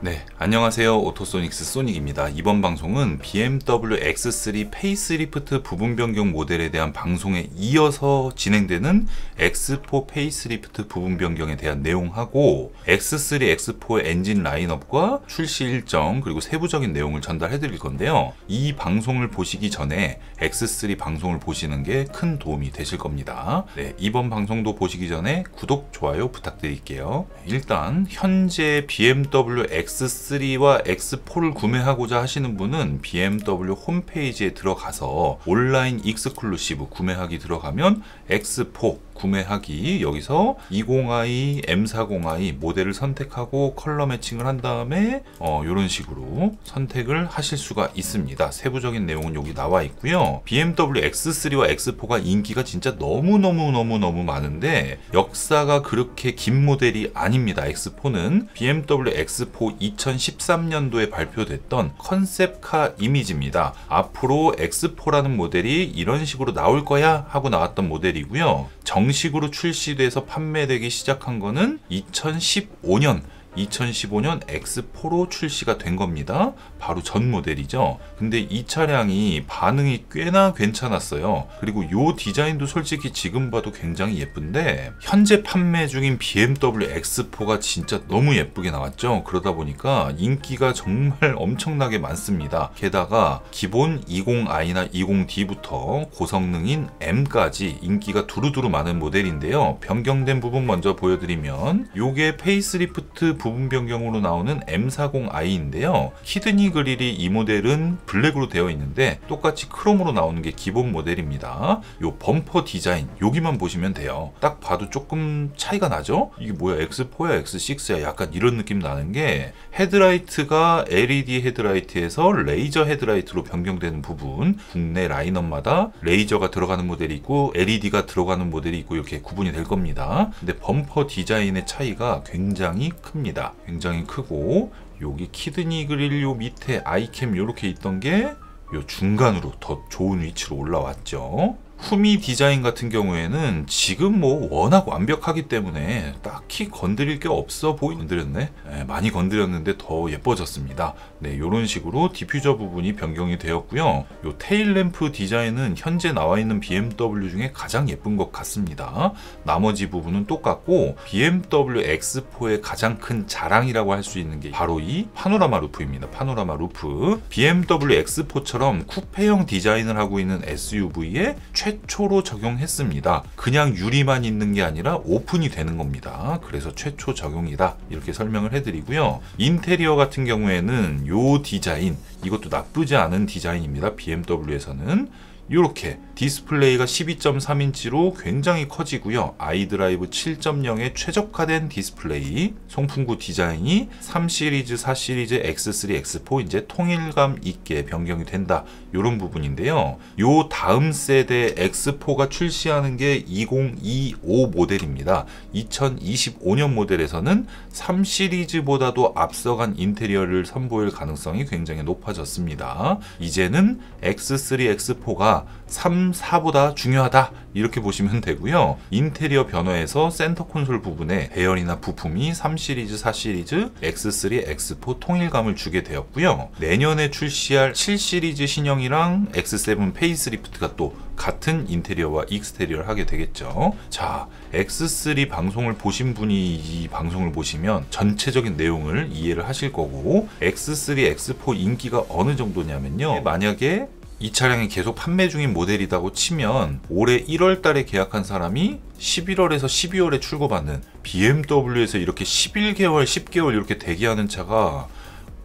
네, 안녕하세요. 오토소닉스 소닉입니다. 이번 방송은 BMW X3 페이스리프트 부분 변경 모델에 대한 방송에 이어서 진행되는 X4 페이스리프트 부분 변경에 대한 내용하고 X3, X4의 엔진 라인업과 출시 일정 그리고 세부적인 내용을 전달해 드릴 건데요. 이 방송을 보시기 전에 X3 방송을 보시는 게 큰 도움이 되실 겁니다. 네, 이번 방송도 보시기 전에 구독, 좋아요 부탁드릴게요. 일단 현재 BMW X3와 X4를 구매하고자 하시는 분은 BMW 홈페이지에 들어가서 온라인 익스클루시브 구매하기 들어가면 X4 구매하기 여기서 20i, M40i 모델을 선택하고 컬러 매칭을 한 다음에 이런 식으로 선택을 하실 수가 있습니다. 세부적인 내용은 여기 나와 있고요. BMW X3와 X4가 인기가 진짜 너무 많은데 역사가 그렇게 긴 모델이 아닙니다. X4는 BMW X4 2013년도에 발표됐던 컨셉카 이미지입니다. 앞으로 X4라는 모델이 이런 식으로 나올 거야 하고 나왔던 모델이고요. 정식으로 출시돼서 판매되기 시작한 거는 2015년 X4로 출시가 된 겁니다. 바로 전 모델이죠. 근데 이 차량이 반응이 꽤나 괜찮았어요. 그리고 이 디자인도 솔직히 지금 봐도 굉장히 예쁜데 현재 판매 중인 BMW X4가 진짜 너무 예쁘게 나왔죠. 그러다 보니까 인기가 정말 엄청나게 많습니다. 게다가 기본 20i나 20D부터 고성능인 M까지 인기가 두루두루 많은 모델인데요. 변경된 부분 먼저 보여드리면 요게 페이스리프트 부분 변경으로 나오는 M40i인데요. 키드니 그릴이 이 모델은 블랙으로 되어 있는데 똑같이 크롬으로 나오는 게 기본 모델입니다. 요 범퍼 디자인 여기만 보시면 돼요. 딱 봐도 조금 차이가 나죠? 이게 뭐야, X4야 X6야 약간 이런 느낌 나는 게 헤드라이트가 LED 헤드라이트에서 레이저 헤드라이트로 변경되는 부분, 국내 라인업마다 레이저가 들어가는 모델이 있고 LED가 들어가는 모델이 있고 이렇게 구분이 될 겁니다. 근데 범퍼 디자인의 차이가 굉장히 큽니다. 굉장히 크고 여기 키드니 그릴 요 밑에 아이캠 요렇게 있던 게 요 중간으로 더 좋은 위치로 올라왔죠. 후미 디자인 같은 경우에는 지금 뭐 워낙 완벽하기 때문에 딱히 건드릴 게 없어 건드렸네? 네, 많이 건드렸는데 더 예뻐졌습니다. 네, 이런 식으로 디퓨저 부분이 변경이 되었고요. 요 테일 램프 디자인은 현재 나와 있는 BMW 중에 가장 예쁜 것 같습니다. 나머지 부분은 똑같고 BMW X4의 가장 큰 자랑이라고 할 수 있는 게 바로 이 파노라마 루프입니다. 파노라마 루프. BMW X4처럼 쿠페형 디자인을 하고 있는 SUV에 최초로 적용했습니다. 그냥 유리만 있는 게 아니라 오픈이 되는 겁니다. 그래서 최초 적용이다 이렇게 설명을 해드리고요. 인테리어 같은 경우에는 요 디자인 이것도 나쁘지 않은 디자인입니다. BMW에서는 이렇게 디스플레이가 12.3인치로 굉장히 커지고요. 아이드라이브 7.0에 최적화된 디스플레이, 송풍구 디자인이 3시리즈, 4시리즈, X3, X4 이제 통일감 있게 변경이 된다. 이런 부분인데요. 요 다음 세대 X4가 출시하는 게 2025 모델입니다. 2025년 모델에서는 3시리즈보다도 앞서간 인테리어를 선보일 가능성이 굉장히 높아졌습니다. 이제는 X3, X4가 3, 4보다 중요하다 이렇게 보시면 되고요. 인테리어 변화에서 센터 콘솔 부분에 배열이나 부품이 3시리즈, 4시리즈, X3, X4 통일감을 주게 되었고요. 내년에 출시할 7시리즈 신형이랑 X7 페이스리프트가 또 같은 인테리어와 익스테리어를 하게 되겠죠. 자, X3 방송을 보신 분이 이 방송을 보시면 전체적인 내용을 이해를 하실 거고 X3, X4 인기가 어느 정도냐면요. 만약에 이 차량이 계속 판매 중인 모델이라고 치면 올해 1월 달에 계약한 사람이 11월에서 12월에 출고받는 BMW에서 이렇게 11개월, 10개월 이렇게 대기하는 차가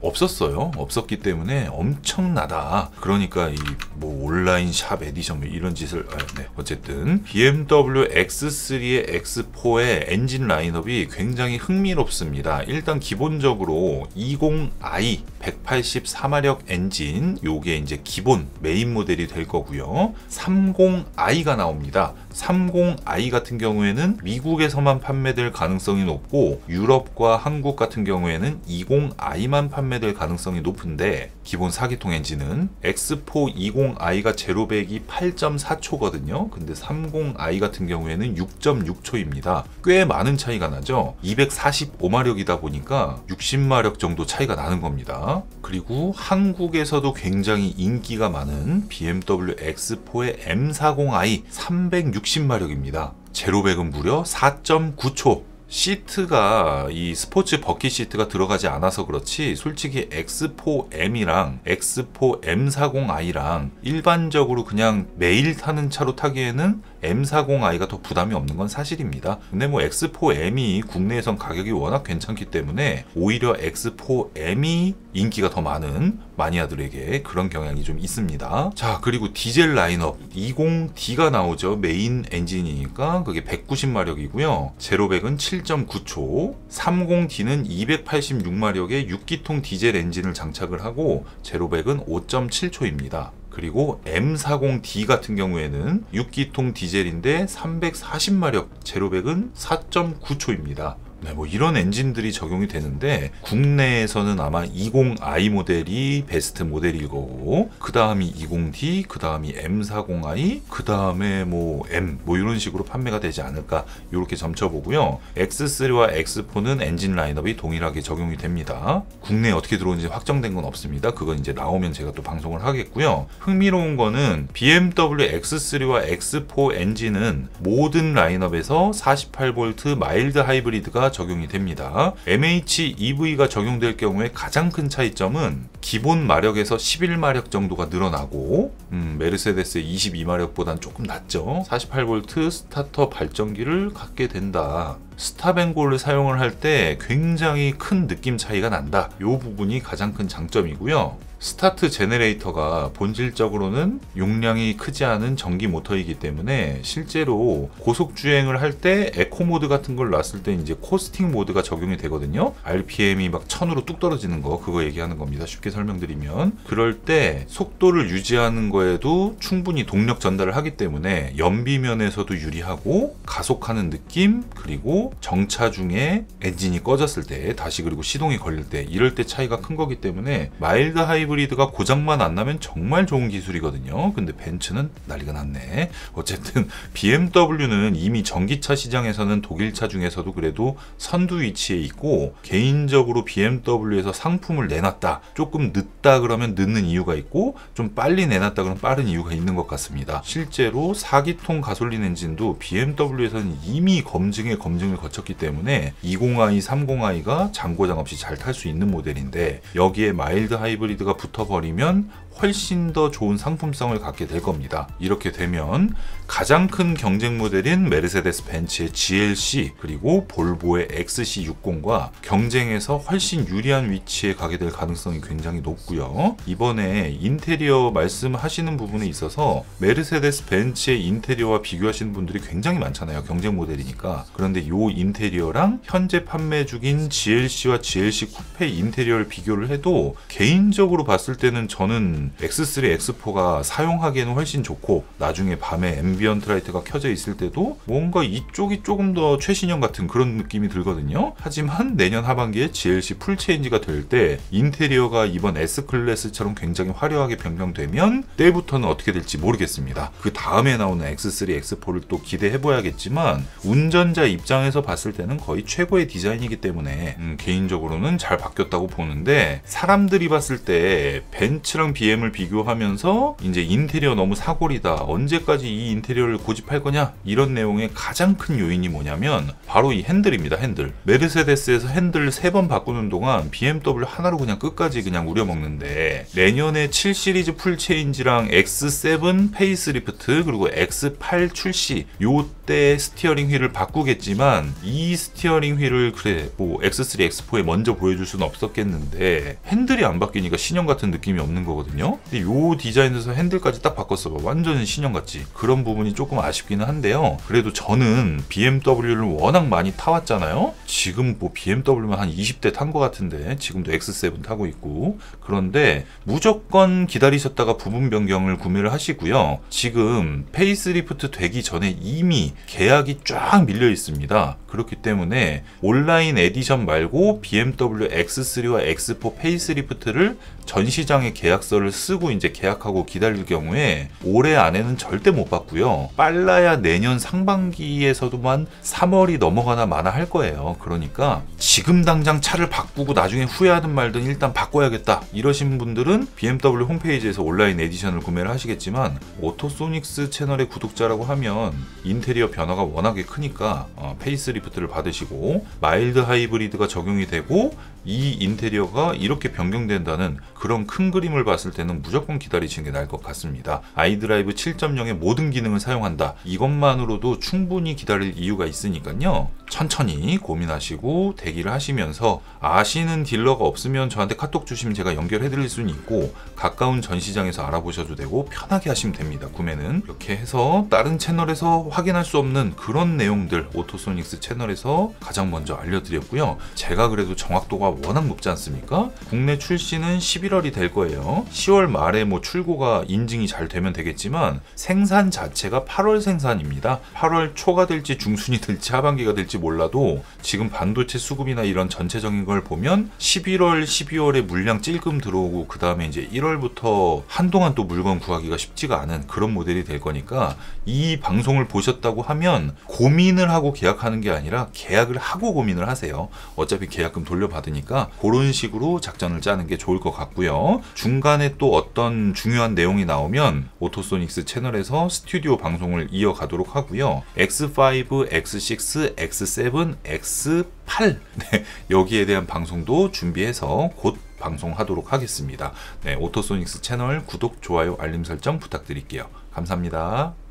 없었어요. 없었기 때문에 엄청나다. 그러니까 이 뭐 온라인 샵 에디션 이런 짓을 네. 어쨌든 BMW X3의 X4의 엔진 라인업이 굉장히 흥미롭습니다. 일단 기본적으로 20i 184마력 엔진 요게 이제 기본 메인 모델이 될 거고요. 30i가 나옵니다. 30i 같은 경우에는 미국에서만 판매될 가능성이 높고 유럽과 한국 같은 경우에는 20i만 판매 판매될 가능성이 높은데 기본 4기통 엔진은 X4 20i가 제로백이 8.4초거든요. 근데 30i 같은 경우에는 6.6초입니다. 꽤 많은 차이가 나죠. 245마력이다 보니까 60마력 정도 차이가 나는 겁니다. 그리고 한국에서도 굉장히 인기가 많은 BMW X4의 M40i 360마력입니다. 제로백은 무려 4.9초. 시트가 이 스포츠 버킷 시트가 들어가지 않아서 그렇지 솔직히 X4M이랑 X4 M40i랑 일반적으로 그냥 매일 타는 차로 타기에는 M40i가 더 부담이 없는 건 사실입니다. 근데 뭐 X4M이 국내에선 가격이 워낙 괜찮기 때문에 오히려 X4M이 인기가 더 많은 마니아들에게 그런 경향이 좀 있습니다. 자, 그리고 디젤 라인업 20D가 나오죠. 메인 엔진이니까 그게 190마력이고요. 제로백은 7.9초, 30D는 286마력의 6기통 디젤 엔진을 장착을 하고 제로백은 5.7초입니다. 그리고 M40D 같은 경우에는 6기통 디젤인데 340마력, 제로백은 4.9초입니다. 네, 뭐 이런 엔진들이 적용이 되는데 국내에서는 아마 20i 모델이 베스트 모델일 거고 그 다음이 20D, 그 다음이 M40i, 그 다음에 뭐 M 뭐 이런 식으로 판매가 되지 않을까 이렇게 점쳐보고요. X3와 X4는 엔진 라인업이 동일하게 적용이 됩니다. 국내에 어떻게 들어오는지 확정된 건 없습니다. 그건 이제 나오면 제가 또 방송을 하겠고요. 흥미로운 거는 BMW X3와 X4 엔진은 모든 라인업에서 48V 마일드 하이브리드가 적용이 됩니다. MHEV가 적용될 경우에 가장 큰 차이점은 기본 마력에서 11마력 정도가 늘어나고 메르세데스의 22마력보다는 조금 낮죠. 48V 스타터 발전기를 갖게 된다. 스탑앤고를 사용을 할 때 굉장히 큰 느낌 차이가 난다. 이 부분이 가장 큰 장점이고요. 스타트 제네레이터가 본질적으로는 용량이 크지 않은 전기 모터이기 때문에 실제로 고속 주행을 할 때 에코 모드 같은 걸 놨을 때 이제 코스팅 모드가 적용이 되거든요. RPM이 막 1000으로 뚝 떨어지는 거 그거 얘기하는 겁니다. 쉽게 설명드리면 그럴 때 속도를 유지하는 거에도 충분히 동력 전달을 하기 때문에 연비면에서도 유리하고 가속하는 느낌 그리고 정차 중에 엔진이 꺼졌을 때 다시 그리고 시동이 걸릴 때 이럴 때 차이가 큰 거기 때문에 마일드 하이브리드가 고장만 안 나면 정말 좋은 기술이거든요. 근데 벤츠는 난리가 났네. 어쨌든 BMW는 이미 전기차 시장에서는 독일차 중에서도 그래도 선두 위치에 있고 개인적으로 BMW에서 상품을 내놨다. 조금 늦다 그러면 늦는 이유가 있고 좀 빨리 내놨다 그러면 빠른 이유가 있는 것 같습니다. 실제로 4기통 가솔린 엔진도 BMW에서는 이미 검증을 거쳤기 때문에 20i, 30i가 장고장 없이 잘 탈 수 있는 모델인데 여기에 마일드 하이브리드가 붙어버리면 훨씬 더 좋은 상품성을 갖게 될 겁니다. 이렇게 되면 가장 큰 경쟁 모델인 메르세데스 벤츠의 GLC 그리고 볼보의 XC60과 경쟁에서 훨씬 유리한 위치에 가게 될 가능성이 굉장히 높고요. 이번에 인테리어 말씀하시는 부분에 있어서 메르세데스 벤츠의 인테리어와 비교하시는 분들이 굉장히 많잖아요. 경쟁 모델이니까. 그런데 이 인테리어랑 현재 판매 중인 GLC와 GLC 쿠페 인테리어를 비교를 해도 개인적으로 봤을 때는 저는 X3, X4가 사용하기에는 훨씬 좋고 나중에 밤에 앰비언트 라이트가 켜져 있을 때도 뭔가 이쪽이 조금 더 최신형 같은 그런 느낌이 들거든요. 하지만 내년 하반기에 GLC 풀체인지가 될 때 인테리어가 이번 S클래스처럼 굉장히 화려하게 변경되면 때부터는 어떻게 될지 모르겠습니다. 그 다음에 나오는 X3, X4를 또 기대해봐야겠지만 운전자 입장에서 봤을 때는 거의 최고의 디자인이기 때문에 개인적으로는 잘 바뀌었다고 보는데 사람들이 봤을 때 벤츠랑 BM을 비교하면서 이제 인테리어 너무 사골이다. 언제까지 이 인테리어를 고집할 거냐? 이런 내용의 가장 큰 요인이 뭐냐면 바로 이 핸들입니다. 핸들. 메르세데스에서 핸들 3번 바꾸는 동안 BMW 하나로 그냥 끝까지 그냥 우려먹는데 내년에 7 시리즈 풀체인지랑 X7 페이스리프트 그리고 X8 출시 요때 스티어링 휠을 바꾸겠지만 이 스티어링 휠을 그래 뭐 X3, X4에 먼저 보여줄 수는 없었겠는데 핸들이 안 바뀌니까 신형 같은 느낌이 없는 거거든요. 근데 요 디자인에서 핸들까지 딱 바꿨어. 완전 신형같지. 그런 부분이 조금 아쉽기는 한데요. 그래도 저는 BMW를 워낙 많이 타왔잖아요. 지금 뭐 BMW만 한 20대 탄 것 같은데 지금도 X7 타고 있고 그런데 무조건 기다리셨다가 부분 변경을 구매를 하시고요. 지금 페이스리프트 되기 전에 이미 계약이 쫙 밀려 있습니다. 있습니다. 그렇기 때문에 온라인 에디션 말고 BMW X3와 X4 페이스리프트를 전시장에 계약서를 쓰고 이제 계약하고 기다릴 경우에 올해 안에는 절대 못 받고요. 빨라야 내년 상반기에서도만 3월이 넘어가나 마나 할 거예요. 그러니까 지금 당장 차를 바꾸고 나중에 후회하든 말든 일단 바꿔야겠다 이러신 분들은 BMW 홈페이지에서 온라인 에디션을 구매를 하시겠지만, 오토소닉스 채널의 구독자라고 하면 인테리어 변화가 워낙에 크니까 페이스리프트를 받으시고 마일드 하이브리드가 적용이 되고 이 인테리어가 이렇게 변경된다는 그런 큰 그림을 봤을 때는 무조건 기다리시는 게 나을 것 같습니다. 아이드라이브 7.0의 모든 기능을 사용한다. 이것만으로도 충분히 기다릴 이유가 있으니까요. 천천히 고민하시고 대기를 하시면서, 아시는 딜러가 없으면 저한테 카톡 주시면 제가 연결해 드릴 수는 있고, 가까운 전시장에서 알아보셔도 되고 편하게 하시면 됩니다. 구매는 이렇게 해서 다른 채널에서 확인할 수 없는 그런 내용들 오토소닉스 채널에서 가장 먼저 알려드렸고요. 제가 그래도 정확도가 워낙 높지 않습니까? 국내 출시는 11월이 될 거예요. 10월 말에 출고가 인증이 잘 되면 되겠지만 생산 자체가 8월 생산입니다. 8월 초가 될지 중순이 될지 하반기가 될지 몰라도 지금 반도체 수급이나 이런 전체적인 걸 보면 11월, 12월에 물량 찔끔 들어오고 그 다음에 이제 1월부터 한동안 또 물건 구하기가 쉽지가 않은 그런 모델이 될 거니까, 이 방송을 보셨다고 하면 고민을 하고 계약하는 게 아니라 계약을 하고 고민을 하세요. 어차피 계약금 돌려받으니까 그런 식으로 작전을 짜는 게 좋을 것 같고요. 중간에 또 어떤 중요한 내용이 나오면 오토소닉스 채널에서 스튜디오 방송을 이어가도록 하고요. X5, X6, X7, X8 여기에 대한 방송도 준비해서 곧 방송하도록 하겠습니다. 오토소닉스 채널 구독, 좋아요, 알림 설정 부탁드릴게요. 감사합니다.